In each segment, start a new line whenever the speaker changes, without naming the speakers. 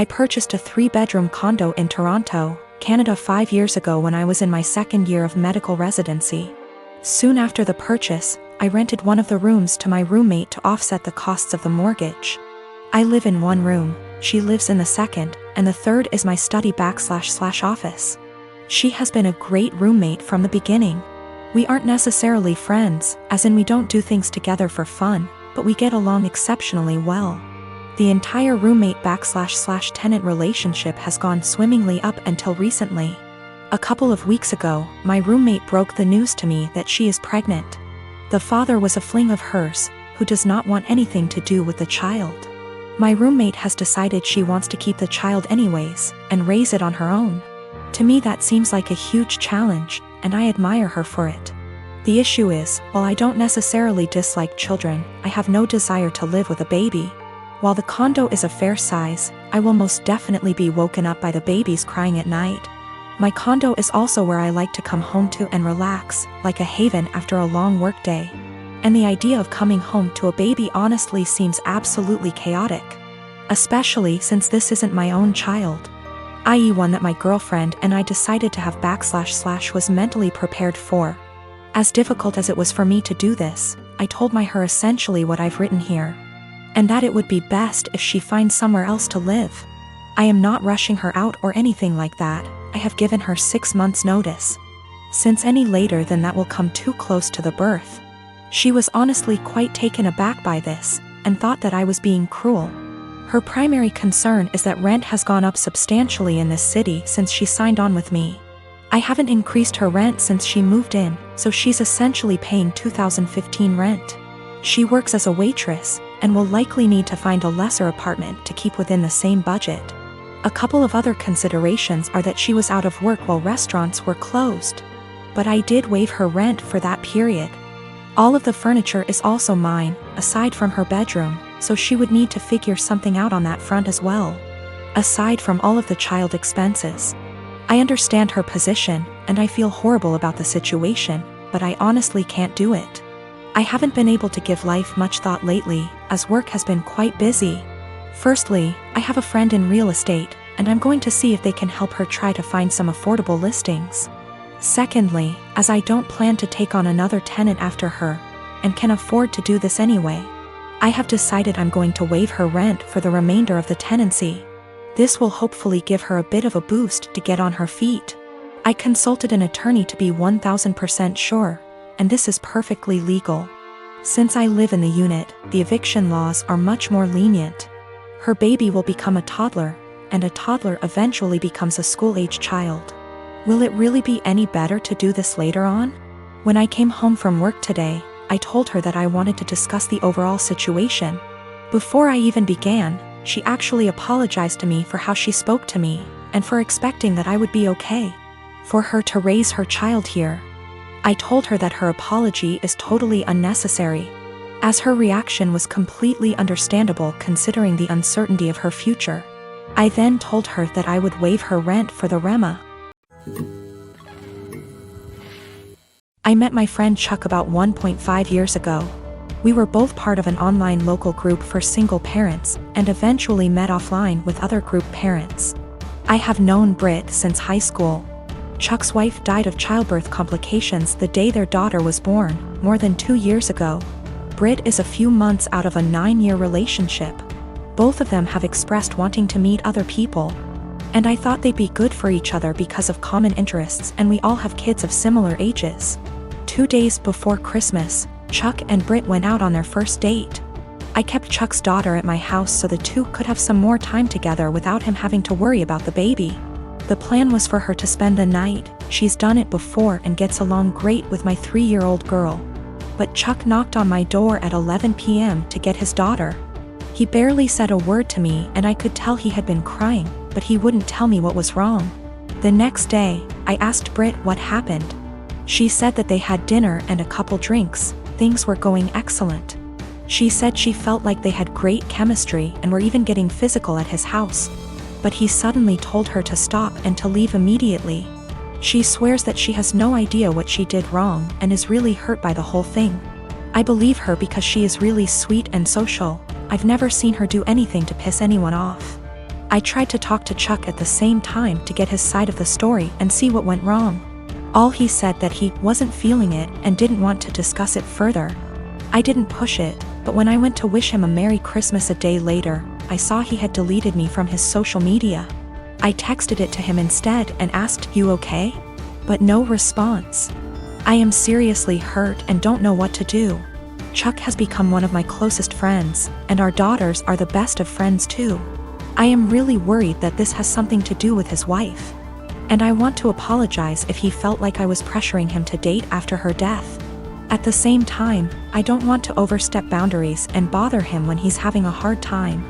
I purchased a 3-bedroom condo in Toronto, Canada 5 years ago when I was in my second year of medical residency. Soon after the purchase, I rented one of the rooms to my roommate to offset the costs of the mortgage. I live in one room, she lives in the second, and the third is my study/office. She has been a great roommate from the beginning. We aren't necessarily friends, as in we don't do things together for fun, but we get along exceptionally well. The entire roommate/tenant relationship has gone swimmingly up until recently. A couple of weeks ago, my roommate broke the news to me that she is pregnant. The father was a fling of hers, who does not want anything to do with the child. My roommate has decided she wants to keep the child anyways, and raise it on her own. To me that seems like a huge challenge, and I admire her for it. The issue is, while I don't necessarily dislike children, I have no desire to live with a baby. While the condo is a fair size, I will most definitely be woken up by the babies crying at night. My condo is also where I like to come home to and relax, like a haven after a long workday. And the idea of coming home to a baby honestly seems absolutely chaotic. Especially since this isn't my own child, i.e. one that my girlfriend and I decided to have / was mentally prepared for. As difficult as it was for me to do this, I told her essentially what I've written here. And that it would be best if she finds somewhere else to live. I am not rushing her out or anything like that. I have given her 6 months notice. Since any later than that will come too close to the birth. She was honestly quite taken aback by this, and thought that I was being cruel. Her primary concern is that rent has gone up substantially in this city since she signed on with me. I haven't increased her rent since she moved in, so she's essentially paying 2015 rent. She works as a waitress, and will likely need to find a lesser apartment to keep within the same budget. A couple of other considerations are that she was out of work while restaurants were closed. But I did waive her rent for that period. All of the furniture is also mine, aside from her bedroom, so she would need to figure something out on that front as well. Aside from all of the child expenses. I understand her position, and I feel horrible about the situation, but I honestly can't do it. I haven't been able to give life much thought lately, as work has been quite busy. Firstly, I have a friend in real estate, and I'm going to see if they can help her try to find some affordable listings. Secondly, as I don't plan to take on another tenant after her, and can afford to do this anyway, I have decided I'm going to waive her rent for the remainder of the tenancy. This will hopefully give her a bit of a boost to get on her feet. I consulted an attorney to be 1000% sure, and this is perfectly legal. Since I live in the unit, the eviction laws are much more lenient. Her baby will become a toddler, and a toddler eventually becomes a school-age child. Will it really be any better to do this later on? When I came home from work today, I told her that I wanted to discuss the overall situation. Before I even began, she actually apologized to me for how she spoke to me, and for expecting that I would be okay for her to raise her child here. I told her that her apology is totally unnecessary, as her reaction was completely understandable considering the uncertainty of her future. I then told her that I would waive her rent for the REMA. I met my friend Chuck about 1.5 years ago. We were both part of an online local group for single parents, and eventually met offline with other group parents. I have known Britt since high school. Chuck's wife died of childbirth complications the day their daughter was born, more than 2 years ago. Britt is a few months out of a 9-year relationship. Both of them have expressed wanting to meet other people. And I thought they'd be good for each other because of common interests, and we all have kids of similar ages. 2 days before Christmas, Chuck and Britt went out on their first date. I kept Chuck's daughter at my house so the two could have some more time together without him having to worry about the baby. The plan was for her to spend the night. She's done it before and gets along great with my 3-year-old girl. But Chuck knocked on my door at 11 p.m. to get his daughter. He barely said a word to me, and I could tell he had been crying, but he wouldn't tell me what was wrong. The next day, I asked Britt what happened. She said that they had dinner and a couple drinks. Things were going excellent. She said she felt like they had great chemistry and were even getting physical at his house. But he suddenly told her to stop and to leave immediately. She swears that she has no idea what she did wrong and is really hurt by the whole thing. I believe her because she is really sweet and social. I've never seen her do anything to piss anyone off. I tried to talk to Chuck at the same time to get his side of the story and see what went wrong. All he said that he wasn't feeling it and didn't want to discuss it further. I didn't push it, but when I went to wish him a Merry Christmas a day later, I saw he had deleted me from his social media. I texted it to him instead and asked, "You okay?" But no response. I am seriously hurt and don't know what to do. Chuck has become one of my closest friends, and our daughters are the best of friends too. I am really worried that this has something to do with his wife. And I want to apologize if he felt like I was pressuring him to date after her death. At the same time, I don't want to overstep boundaries and bother him when he's having a hard time.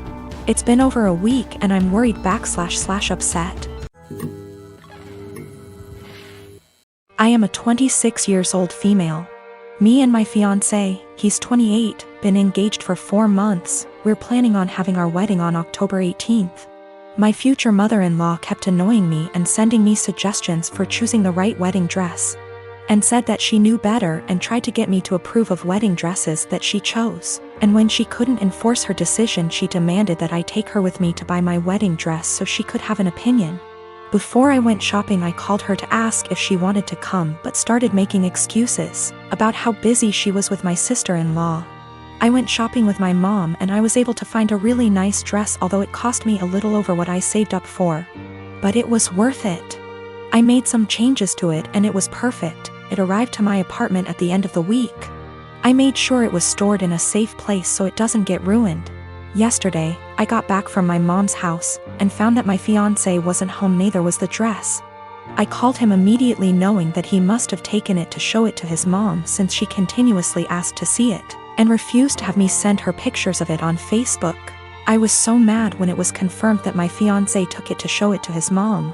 It's been over a week and I'm worried / upset. I am a 26 years old female. Me and my fiancé, he's 28, been engaged for 4 months. We're planning on having our wedding on October 18th. My future mother-in-law kept annoying me and sending me suggestions for choosing the right wedding dress, and said that she knew better and tried to get me to approve of wedding dresses that she chose. And when she couldn't enforce her decision, she demanded that I take her with me to buy my wedding dress so she could have an opinion. Before I went shopping, I called her to ask if she wanted to come, but started making excuses about how busy she was with my sister-in-law. I went shopping with my mom and I was able to find a really nice dress, although it cost me a little over what I saved up for. But it was worth it. I made some changes to it and it was perfect. It arrived to my apartment at the end of the week. I made sure it was stored in a safe place so it doesn't get ruined. Yesterday, I got back from my mom's house and found that my fiancé wasn't home, neither was the dress. I called him immediately, knowing that he must have taken it to show it to his mom, since she continuously asked to see it and refused to have me send her pictures of it on Facebook. I was so mad when it was confirmed that my fiancé took it to show it to his mom.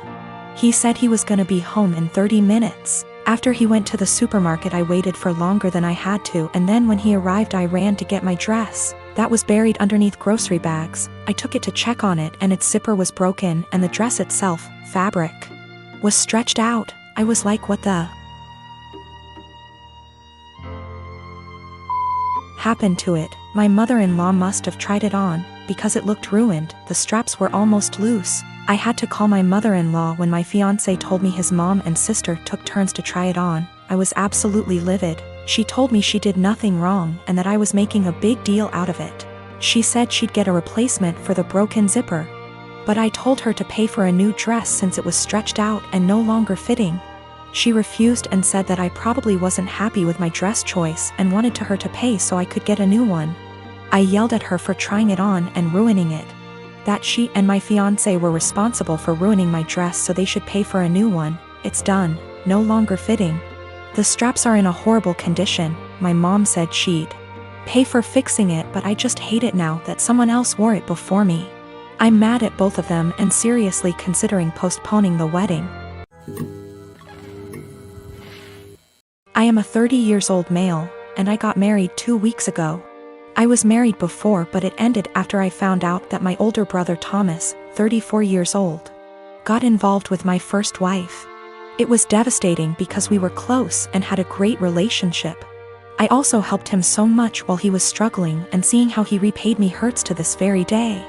He said he was gonna be home in 30 minutes. After he went to the supermarket, I waited for longer than I had to, and then when he arrived I ran to get my dress. That was buried underneath grocery bags. I took it to check on it and its zipper was broken, and the dress itself, fabric, was stretched out. I was like, what the happened to it? My mother-in-law must have tried it on, because it looked ruined. The straps were almost loose. I had to call my mother-in-law when my fiancé told me his mom and sister took turns to try it on. I was absolutely livid. She told me she did nothing wrong and that I was making a big deal out of it. She said she'd get a replacement for the broken zipper. But I told her to pay for a new dress since it was stretched out and no longer fitting. She refused and said that I probably wasn't happy with my dress choice and wanted her to pay so I could get a new one. I yelled at her for trying it on and ruining it. That she and my fiancé were responsible for ruining my dress, so they should pay for a new one. It's done, no longer fitting. The straps are in a horrible condition. My mom said she'd pay for fixing it, but I just hate it now that someone else wore it before me. I'm mad at both of them and seriously considering postponing the wedding. I am a 30 years old male, and I got married 2 weeks ago. I was married before, but it ended after I found out that my older brother Thomas, 34 years old, got involved with my first wife. It was devastating because we were close and had a great relationship. I also helped him so much while he was struggling, and seeing how he repaid me hurts to this very day.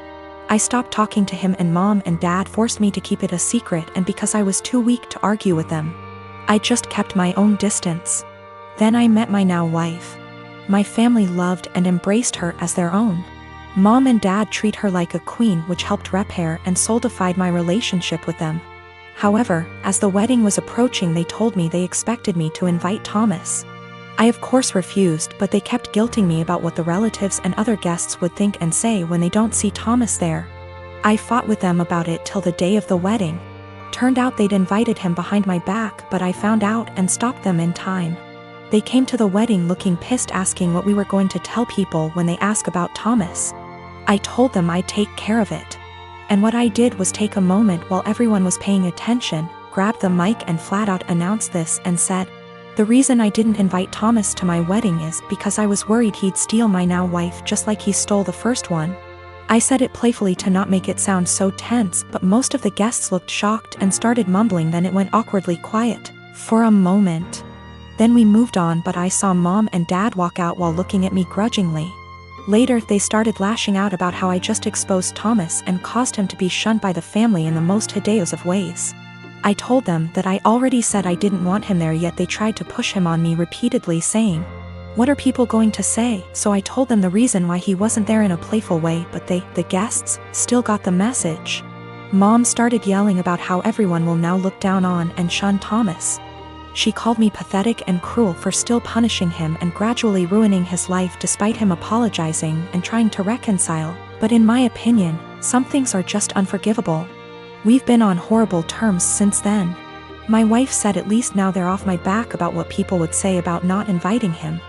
I stopped talking to him and mom and dad forced me to keep it a secret, and because I was too weak to argue with them, I just kept my own distance. Then I met my now wife. My family loved and embraced her as their own. Mom and dad treat her like a queen, which helped repair and solidified my relationship with them. However, as the wedding was approaching, they told me they expected me to invite Thomas. I of course refused, but they kept guilting me about what the relatives and other guests would think and say when they don't see Thomas there. I fought with them about it till the day of the wedding. Turned out they'd invited him behind my back, but I found out and stopped them in time. They came to the wedding looking pissed, asking what we were going to tell people when they ask about Thomas. I told them I'd take care of it. And what I did was take a moment while everyone was paying attention, grabbed the mic and flat out announced this and said, "The reason I didn't invite Thomas to my wedding is because I was worried he'd steal my now wife just like he stole the first one." I said it playfully to not make it sound so tense, but most of the guests looked shocked and started mumbling. Then it went awkwardly quiet for a moment. Then we moved on, but I saw mom and dad walk out while looking at me grudgingly. Later, they started lashing out about how I just exposed Thomas and caused him to be shunned by the family in the most hideous of ways. I told them that I already said I didn't want him there, yet they tried to push him on me repeatedly, saying, "What are people going to say?" So I told them the reason why he wasn't there in a playful way, but they, the guests, still got the message. Mom started yelling about how everyone will now look down on and shun Thomas. She called me pathetic and cruel for still punishing him and gradually ruining his life despite him apologizing and trying to reconcile, but in my opinion, some things are just unforgivable. We've been on horrible terms since then. My wife said at least now they're off my back about what people would say about not inviting him.